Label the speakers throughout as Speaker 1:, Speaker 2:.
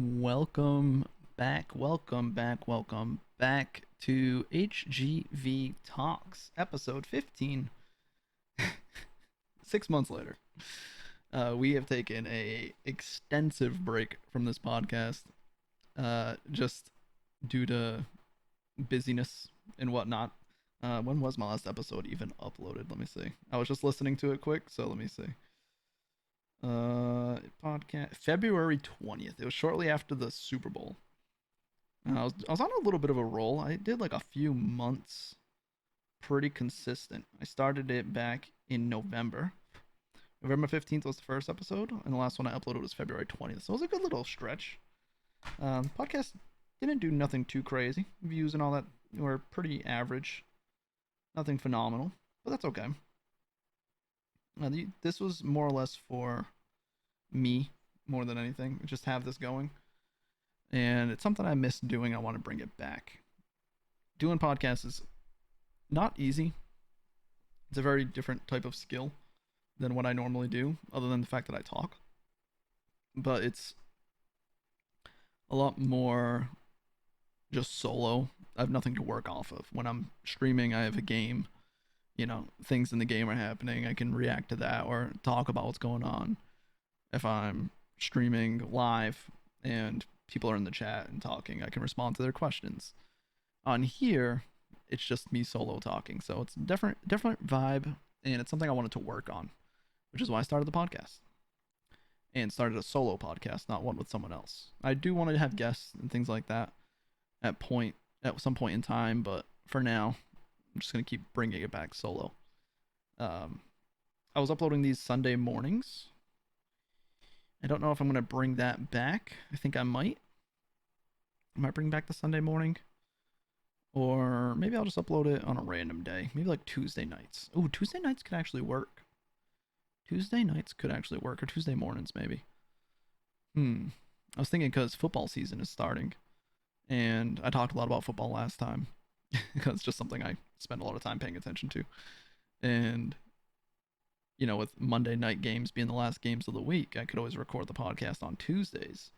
Speaker 1: Welcome back to HGV Talks, episode 15. 6 months later, we have taken a extensive break from this podcast, just due to busyness and whatnot. When was my last episode even uploaded? Let me see. I was just listening to it quick, so let me see. Podcast February 20th. It was shortly after the Super Bowl. I was on a little bit of a roll. I did like a few months pretty consistent. I started it back in November. November 15th was the first episode, and the last one I uploaded was February 20th. So it was a good little stretch. Podcast didn't do nothing too crazy. Views and all that were pretty average. Nothing phenomenal, but that's okay. This was more or less for me more than anything. Just have this going. And it's something I miss doing. I want to bring it back. Doing podcasts is not easy. It's a very different type of skill than what I normally do, other than the fact that I talk. But it's a lot more just solo. I have nothing to work off of. When I'm streaming, I have a game. Things in the game are happening. I can react to that or talk about what's going on. If I'm streaming live and people are in the chat and talking, I can respond to their questions. On here, it's just me solo talking, so it's different vibe, and it's something I wanted to work on, which is why I started the podcast and started a solo podcast, not one with someone else. I do want to have guests and things like that at some point in time, but for now, I'm just gonna keep bringing it back solo. Um, I was uploading these Sunday mornings. I don't know if I'm gonna bring that back. I think I might. I might bring back the Sunday morning, or maybe I'll just upload it on a random day. Maybe like Tuesday nights. Oh, Tuesday nights could actually work. Tuesday nights could actually work, or Tuesday mornings maybe. I was thinking because football season is starting, and I talked a lot about football last time because it's just something I spend a lot of time paying attention to. And with Monday night games being the last games of the week, I could always record the podcast on Tuesdays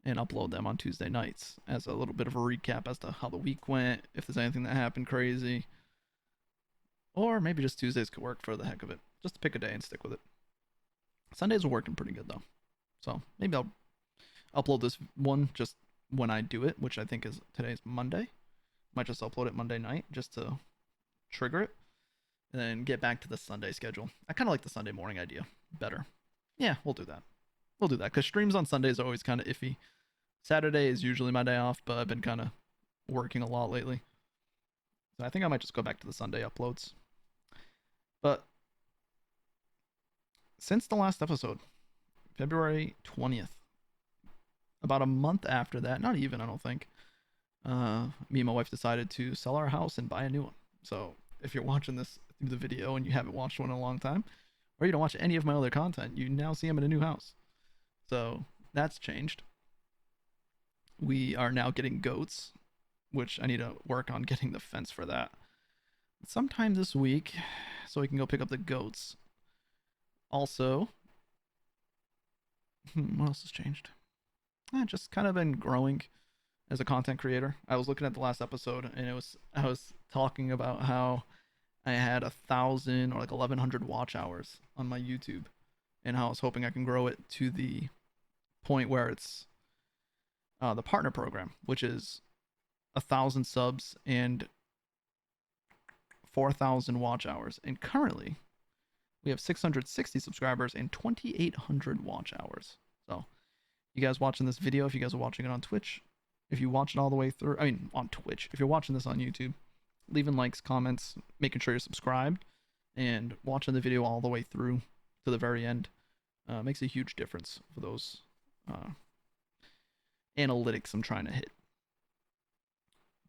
Speaker 1: and upload them on Tuesday nights as a little bit of a recap as to how the week went, if there's anything that happened crazy. Or maybe just Tuesdays could work for the heck of it. Just to pick a day and stick with it. Sundays are working pretty good though. So maybe I'll upload this one just when I do it, which I think is today's Monday. Might just upload it Monday night just to trigger it. And then get back to the Sunday schedule. I kind of like the Sunday morning idea better. Yeah, we'll do that. We'll do that because streams on Sundays are always kind of iffy. Saturday is usually my day off, but I've been kind of working a lot lately. So I think I might just go back to the Sunday uploads. But since the last episode, February 20th, about a month after that, not even, I don't think, me and my wife decided to sell our house and buy a new one. So if you're watching this through the video and you haven't watched one in a long time, or you don't watch any of my other content, you now see I'm in a new house. So that's changed. We are now getting goats, which I need to work on getting the fence for that sometime this week so we can go pick up the goats. Also, what else has changed? Just kind of been growing as a content creator. I was looking at the last episode and I was talking about how I had 1,000 or like 1,100 watch hours on my YouTube, and how I was hoping I can grow it to the point where it's the partner program, which is 1,000 subs and 4,000 watch hours. And currently, we have 660 subscribers and 2,800 watch hours. So, you guys watching this video, if you guys are watching it on Twitch, if you watch it all the way through, on Twitch, if you're watching this on YouTube, leaving likes, comments, making sure you're subscribed, and watching the video all the way through to the very end makes a huge difference for those analytics I'm trying to hit.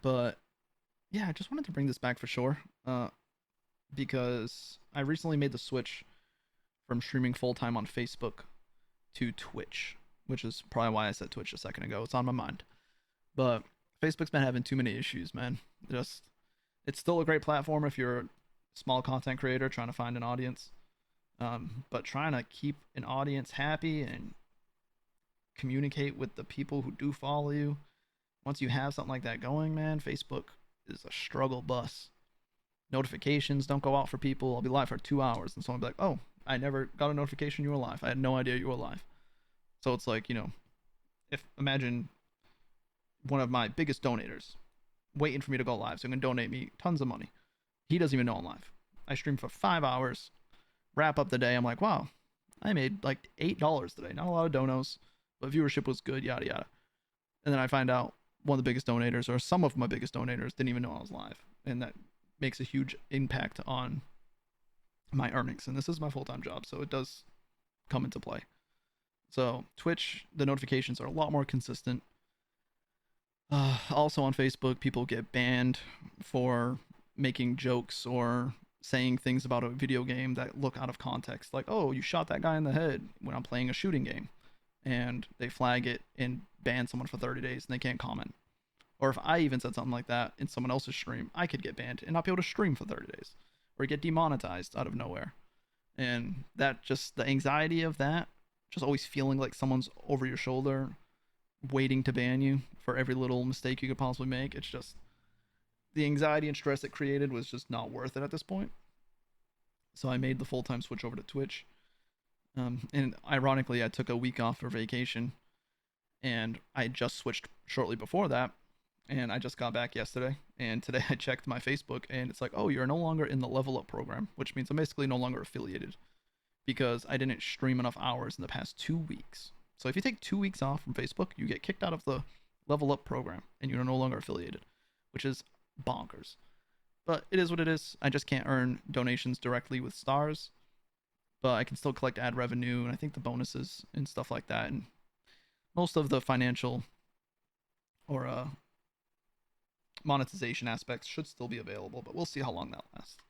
Speaker 1: But yeah, I just wanted to bring this back for sure because I recently made the switch from streaming full time on Facebook to Twitch, which is probably why I said Twitch a second ago. It's on my mind. But Facebook's been having too many issues, man. It's still a great platform if you're a small content creator trying to find an audience. But trying to keep an audience happy and communicate with the people who do follow you. Once you have something like that going, man, Facebook is a struggle bus. Notifications don't go out for people. I'll be live for 2 hours, and someone will be like, "Oh, I never got a notification you were live. I had no idea you were live." So it's like, if imagine one of my biggest donators waiting for me to go live, so he can donate me tons of money. He doesn't even know I'm live. I stream for 5 hours, wrap up the day. I'm like, wow, I made like $8 today. Not a lot of donos, but viewership was good, yada yada. And then I find out one of the biggest donators, or some of my biggest donators, didn't even know I was live, and that makes a huge impact on my earnings. And this is my full-time job, so it does come into play. So Twitch, the notifications are a lot more consistent. Also on Facebook, people get banned for making jokes or saying things about a video game that look out of context. Like, oh, you shot that guy in the head when I'm playing a shooting game. And they flag it and ban someone for 30 days and they can't comment. Or if I even said something like that in someone else's stream, I could get banned and not be able to stream for 30 days. Or get demonetized out of nowhere. And that just, the anxiety of that, just always feeling like someone's over your shoulder waiting to ban you for every little mistake you could possibly make. It's just, the anxiety and stress it created was just not worth it at this point. So I made the full-time switch over to Twitch. And ironically, I took a week off for vacation, and I just switched shortly before that, and I just got back yesterday. And today I checked my Facebook, and it's like, oh, you're no longer in the Level Up program, which means I'm basically no longer affiliated because I didn't stream enough hours in the past 2 weeks. So if you take 2 weeks off from Facebook, you get kicked out of the Level Up program, and you're no longer affiliated, which is bonkers. But it is what it is. I just can't earn donations directly with stars, but I can still collect ad revenue, and I think the bonuses and stuff like that, and most of the financial or monetization aspects should still be available, but we'll see how long that lasts.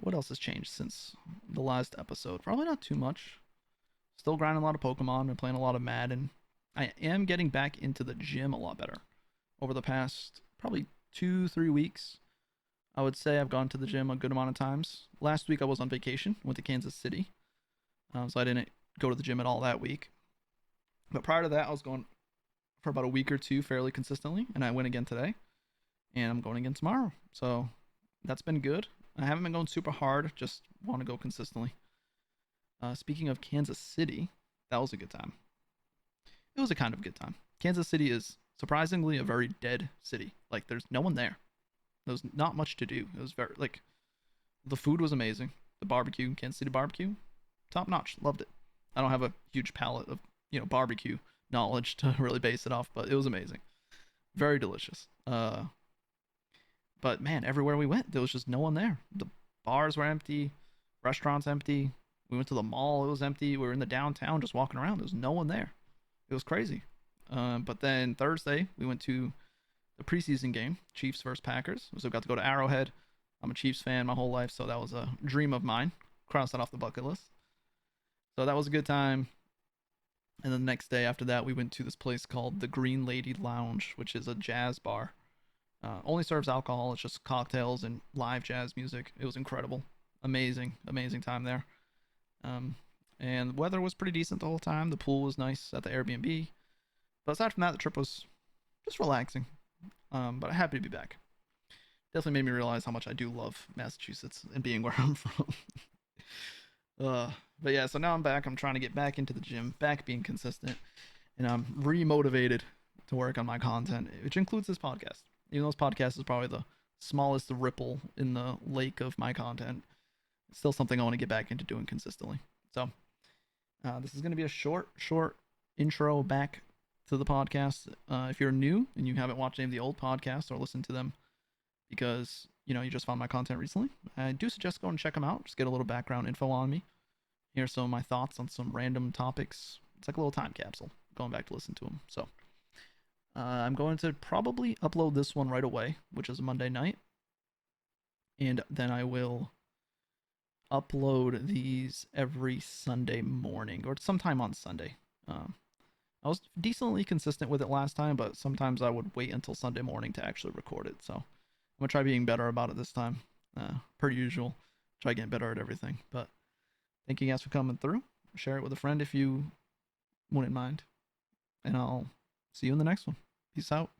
Speaker 1: What else has changed since the last episode? Probably not too much. Still grinding a lot of Pokemon and playing a lot of Madden. I am getting back into the gym a lot better over the past probably 2-3 weeks. I would say I've gone to the gym a good amount of times. Last week I was on vacation, went to Kansas City, so I didn't go to the gym at all that week. But prior to that, I was going for about a week or two fairly consistently, and I went again today, and I'm going again tomorrow. So that's been good. I haven't been going super hard, just want to go consistently. Speaking of Kansas City, that was a good time. It was a kind of good time. Kansas City is surprisingly a very dead city. Like, there's no one there. There's not much to do. It was very, like, the food was amazing. The barbecue, Kansas City barbecue, top notch. Loved it. I don't have a huge palette of, barbecue knowledge to really base it off, but it was amazing. Very delicious. But man, everywhere we went, there was just no one there. The bars were empty, restaurants empty. We went to the mall, it was empty. We were in the downtown just walking around. There was no one there. It was crazy. But then Thursday, we went to the preseason game, Chiefs versus Packers. So we got to go to Arrowhead. I'm a Chiefs fan my whole life, so that was a dream of mine. Cross that off the bucket list. So that was a good time. And then the next day after that, we went to this place called the Green Lady Lounge, which is a jazz bar. Only serves alcohol. It's just cocktails and live jazz music. It was incredible. Amazing, amazing time there. And the weather was pretty decent the whole time. The pool was nice at the Airbnb. But aside from that, the trip was just relaxing. But I'm happy to be back. Definitely made me realize how much I do love Massachusetts and being where I'm from. But yeah, so now I'm back. I'm trying to get back into the gym, back being consistent, and I'm re-motivated to work on my content, which includes this podcast. Even though this podcast is probably the smallest ripple in the lake of my content, it's still something I want to get back into doing consistently. So this is going to be a short intro back to the podcast. If you're new and you haven't watched any of the old podcasts or listened to them because you just found my content recently, I do suggest going and check them out. Just get a little background info on me. Here's some of my thoughts on some random topics. It's like a little time capsule going back to listen to them. So I'm going to probably upload this one right away, which is a Monday night, and then I will upload these every Sunday morning or sometime on Sunday. I was decently consistent with it last time, but sometimes I would wait until Sunday morning to actually record it. So I'm gonna try being better about it this time. Per usual, try getting better at everything. But thank you guys for coming through. Share it with a friend if you wouldn't mind. And I'll see you in the next one. Peace out.